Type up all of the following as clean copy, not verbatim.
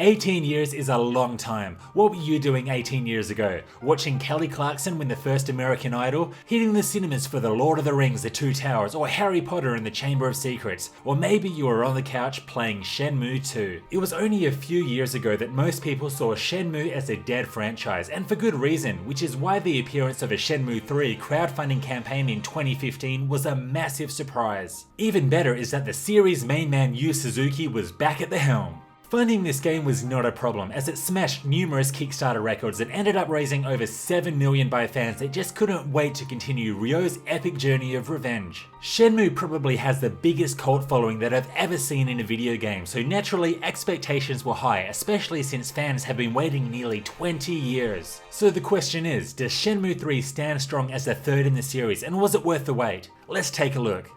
18 years is a long time. What were you doing 18 years ago? Watching Kelly Clarkson win the first American Idol? Hitting the cinemas for The Lord of the Rings, The Two Towers, or Harry Potter and the Chamber of Secrets? Or maybe you were on the couch playing Shenmue 2. It was only a few years ago that most people saw Shenmue as a dead franchise, and for good reason, which is why the appearance of a Shenmue 3 crowdfunding campaign in 2015 was a massive surprise. Even better is that the series' main man Suzuki was back at the helm. Funding this game was not a problem, as it smashed numerous Kickstarter records and ended up raising over 7 million by fans that just couldn't wait to continue Ryo's epic journey of revenge. Shenmue probably has the biggest cult following that I've ever seen in a video game, so naturally expectations were high, especially since fans have been waiting nearly 20 years. So the question is, does Shenmue 3 stand strong as the third in the series, and was it worth the wait? Let's take a look.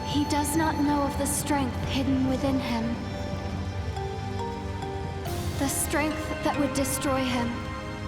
He does not know of the strength hidden within him. The strength that would destroy him.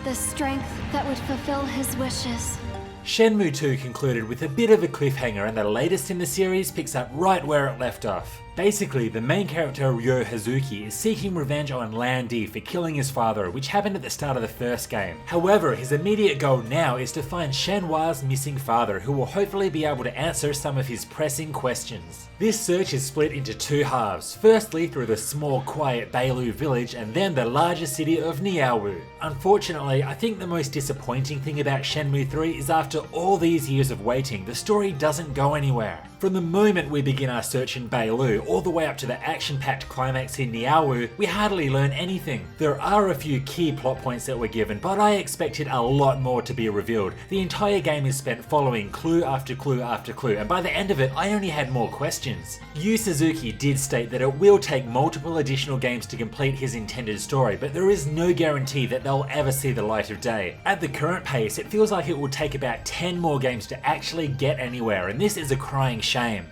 The strength that would fulfill his wishes. Shenmue 2 concluded with a bit of a cliffhanger, and the latest in the series picks up right where it left off. Basically, the main character Ryo Hazuki is seeking revenge on Lan Di for killing his father, which happened at the start of the first game. However, his immediate goal now is to find Shenhua's missing father, who will hopefully be able to answer some of his pressing questions. This search is split into two halves, firstly through the small quiet Beilu village and then the larger city of Niaowu. Unfortunately, I think the most disappointing thing about Shenmue 3 is after all these years of waiting, the story doesn't go anywhere. From the moment we begin our search in Beilu, all the way up to the action-packed climax in Niaowu, we hardly learn anything. There are a few key plot points that were given, but I expected a lot more to be revealed. The entire game is spent following clue after clue after clue, and by the end of it, I only had more questions. Suzuki did state that it will take multiple additional games to complete his intended story, but there is no guarantee that they'll ever see the light of day. At the current pace, it feels like it will take about 10 more games to actually get anywhere, and this is a crying shame.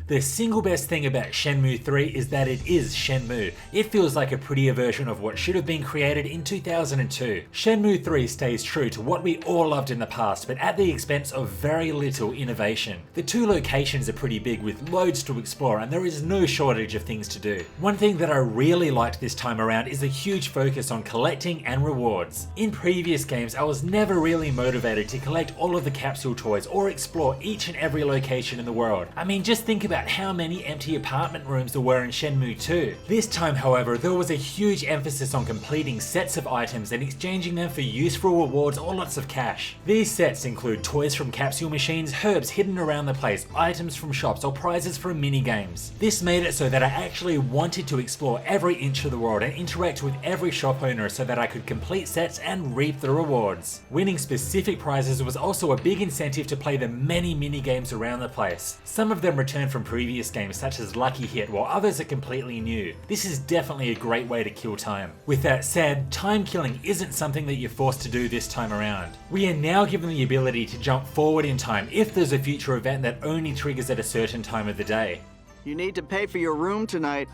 The single best thing about Shenmue 3 is that it is Shenmue. It feels like a prettier version of what should have been created in 2002. Shenmue 3 stays true to what we all loved in the past, but at the expense of very little innovation. The two locations are pretty big with loads to explore, and there is no shortage of things to do. One thing that I really liked this time around is a huge focus on collecting and rewards. In previous games, I was never really motivated to collect all of the capsule toys or explore each and every location in the world. I mean, just think about how many empty apartment rooms there were in Shenmue 2. This time, however, there was a huge emphasis on completing sets of items and exchanging them for useful rewards or lots of cash. These sets include toys from capsule machines, herbs hidden around the place, items from shops, or prizes from mini-games. This made it so that I actually wanted to explore every inch of the world and interact with every shop owner so that I could complete sets and reap the rewards. Winning specific prizes was also a big incentive to play the many mini-games around the place. Some of them returned from previous games such as Lucky Hit, while others are completely new. This is definitely a great way to kill time. With that said, time killing isn't something that you're forced to do this time around. We are now given the ability to jump forward in time if there's a future event that only triggers at a certain time of the day. You need to pay for your room tonight.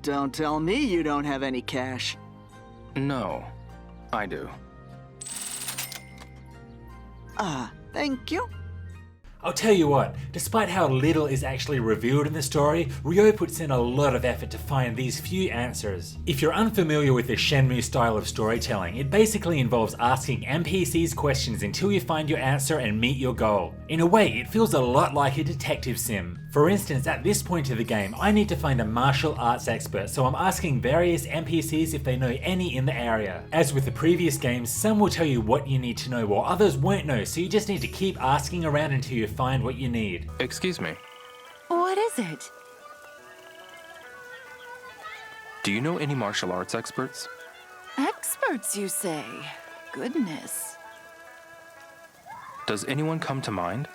Don't tell me you don't have any cash. No, I do. Thank you. I'll tell you what, despite how little is actually revealed in the story, Ryo puts in a lot of effort to find these few answers. If you're unfamiliar with the Shenmue style of storytelling, it basically involves asking NPCs questions until you find your answer and meet your goal. In a way, it feels a lot like a detective sim. For instance, at this point of the game, I need to find a martial arts expert, so I'm asking various NPCs if they know any in the area. As with the previous games, some will tell you what you need to know while others won't know, so you just need to keep asking around until you find what you need. Excuse me. What is it? Do you know any martial arts experts? Experts, you say? Goodness. Does anyone come to mind?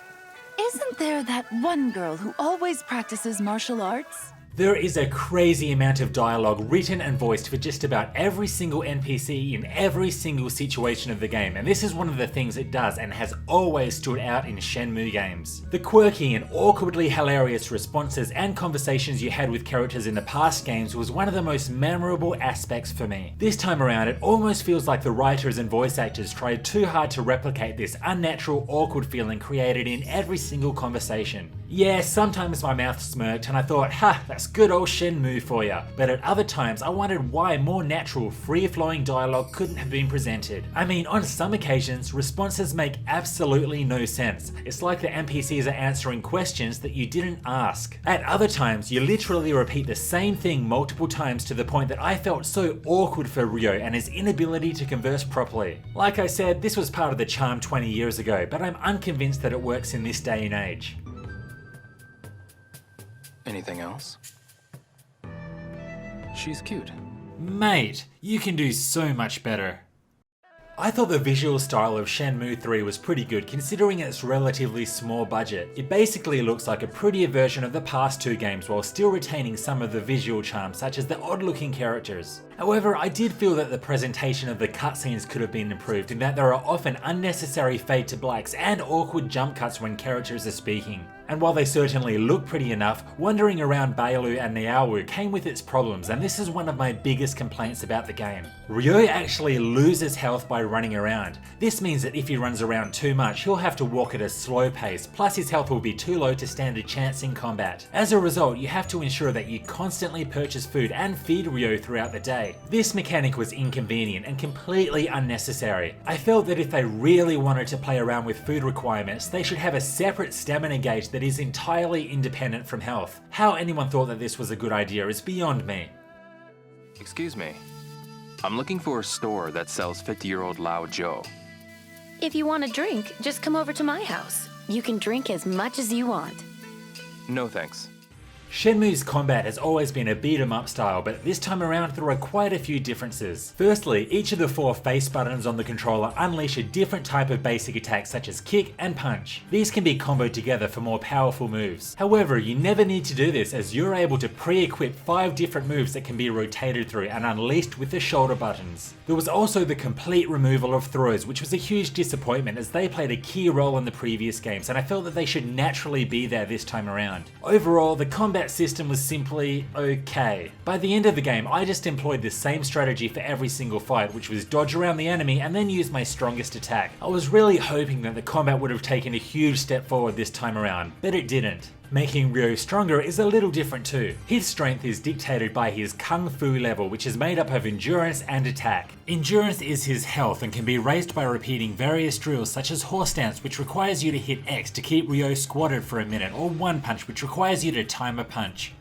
Isn't there that one girl who always practices martial arts? There is a crazy amount of dialogue written and voiced for just about every single NPC in every single situation of the game, and this is one of the things it does and has always stood out in Shenmue games. The quirky and awkwardly hilarious responses and conversations you had with characters in the past games was one of the most memorable aspects for me. This time around, it almost feels like the writers and voice actors tried too hard to replicate this unnatural, awkward feeling created in every single conversation. Yeah, sometimes my mouth smirked and I thought, ha, that's that's good old Shenmue for ya. But at other times, I wondered why more natural, free-flowing dialogue couldn't have been presented. I mean, on some occasions, responses make absolutely no sense. It's like the NPCs are answering questions that you didn't ask. At other times, you literally repeat the same thing multiple times to the point that I felt so awkward for Ryo and his inability to converse properly. Like I said, this was part of the charm 20 years ago, but I'm unconvinced that it works in this day and age. Anything else? She's cute. Mate, you can do so much better. I thought the visual style of Shenmue 3 was pretty good considering its relatively small budget. It basically looks like a prettier version of the past two games while still retaining some of the visual charm such as the odd looking characters. However, I did feel that the presentation of the cutscenes could have been improved in that there are often unnecessary fade to blacks and awkward jump cuts when characters are speaking. And while they certainly look pretty enough, wandering around Bailu and Niaowu came with its problems, and this is one of my biggest complaints about the game. Ryo actually loses health by running around. This means that if he runs around too much, he'll have to walk at a slow pace, plus his health will be too low to stand a chance in combat. As a result, you have to ensure that you constantly purchase food and feed Ryo throughout the day. This mechanic was inconvenient and completely unnecessary. I felt that if they really wanted to play around with food requirements, they should have a separate stamina gauge that is entirely independent from health. How anyone thought that this was a good idea is beyond me. Excuse me. I'm looking for a store that sells 50-year-old Lao Joe. If you want a drink, just come over to my house. You can drink as much as you want. No thanks. Shenmue's combat has always been a beat 'em up style, but this time around there are quite a few differences. Firstly, each of the 4 face buttons on the controller unleash a different type of basic attack such as kick and punch. These can be comboed together for more powerful moves. However, you never need to do this as you're able to pre-equip 5 different moves that can be rotated through and unleashed with the shoulder buttons. There was also the complete removal of throws, which was a huge disappointment as they played a key role in the previous games and I felt that they should naturally be there this time around. Overall, the combat system was simply okay. By the end of the game, I just employed the same strategy for every single fight, which was dodge around the enemy and then use my strongest attack. I was really hoping that the combat would have taken a huge step forward this time around, but it didn't. Making Ryo stronger is a little different too. His strength is dictated by his Kung Fu level, which is made up of endurance and attack. Endurance is his health and can be raised by repeating various drills such as horse stance, which requires you to hit X to keep Ryo squatted for a minute, or one punch, which requires you to time a punch.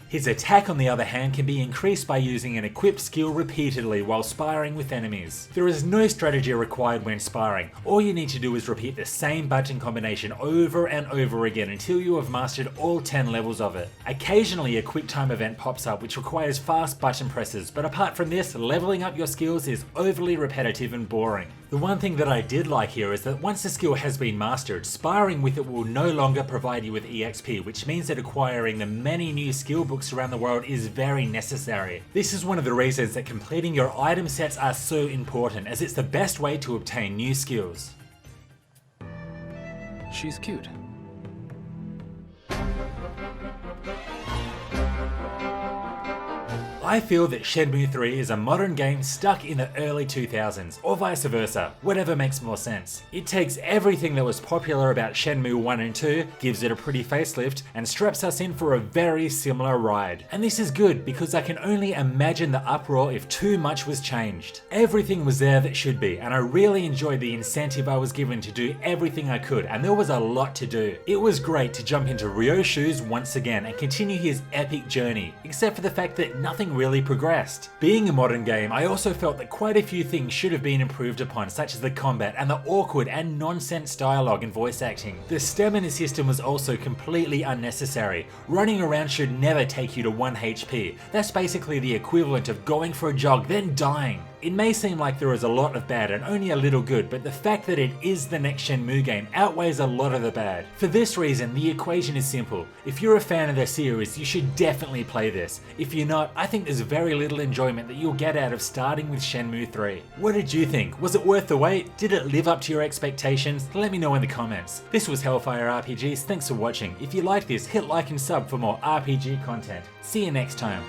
His attack on the other hand can be increased by using an equipped skill repeatedly while sparring with enemies. There is no strategy required when sparring. All you need to do is repeat the same button combination over and over again until you have mastered all 10 levels of it. Occasionally a quick time event pops up which requires fast button presses, but apart from this, leveling up your skills is overly repetitive and boring. The one thing that I did like here is that once a skill has been mastered, sparring with it will no longer provide you with EXP, which means that acquiring the many new skill books around the world is very necessary. This is one of the reasons that completing your item sets are so important, as it's the best way to obtain new skills. She's cute. I feel that Shenmue 3 is a modern game stuck in the early 2000s, or vice versa, whatever makes more sense. It takes everything that was popular about Shenmue 1 and 2, gives it a pretty facelift, and straps us in for a very similar ride. And this is good because I can only imagine the uproar if too much was changed. Everything was there that should be, and I really enjoyed the incentive I was given to do everything I could, and there was a lot to do. It was great to jump into Ryo's shoes once again and continue his epic journey, except for the fact that nothing really progressed. Being a modern game, I also felt that quite a few things should have been improved upon, such as the combat and the awkward and nonsense dialogue and voice acting. The stamina system was also completely unnecessary. Running around should never take you to 1 HP. That's basically the equivalent of going for a jog then dying. It may seem like there is a lot of bad and only a little good, but the fact that it is the next Shenmue game outweighs a lot of the bad. For this reason, the equation is simple. If you're a fan of the series, you should definitely play this. If you're not, I think there's very little enjoyment that you'll get out of starting with Shenmue 3. What did you think? Was it worth the wait? Did it live up to your expectations? Let me know in the comments. This was Hellfire RPGs, thanks for watching. If you like this, hit like and sub for more RPG content. See you next time.